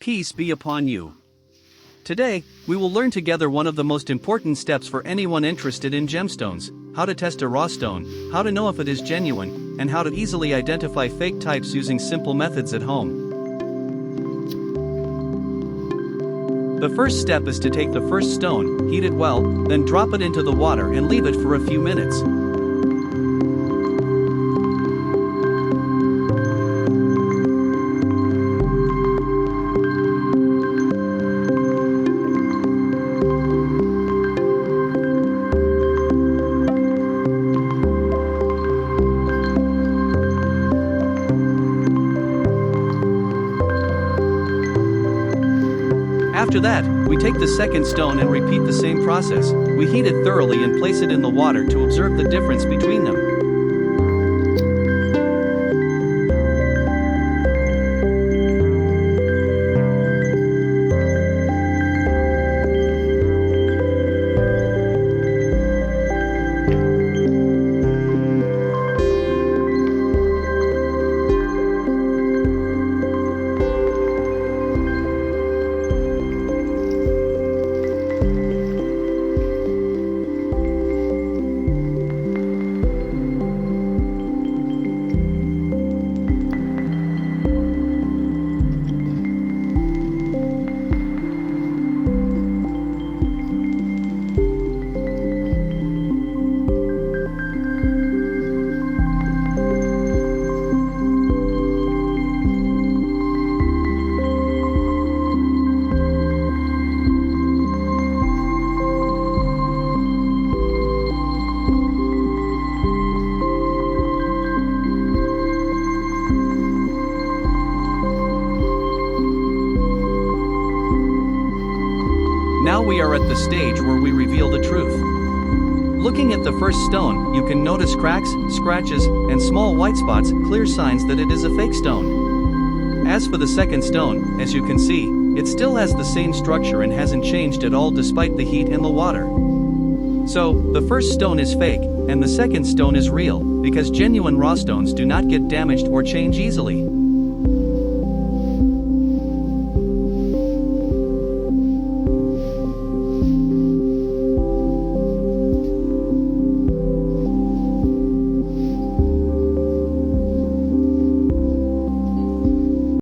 Peace be upon you. Today, we will learn together one of the most important steps for anyone interested in gemstones: how to test a raw stone, how to know if it is genuine, and how to easily identify fake types using simple methods at home. The first step is to take the first stone, heat it well, then drop it into the water and leave it for a few minutes. After that, we take the second stone and repeat the same process. We heat it thoroughly and place it in the water to observe the difference between them. Now we are at the stage where we reveal the truth. Looking at the first stone, you can notice cracks, scratches, and small white spots, clear signs that it is a fake stone. As for the second stone, as you can see, it still has the same structure and hasn't changed at all despite the heat and the water. So, the first stone is fake, and the second stone is real, because genuine raw stones do not get damaged or change easily.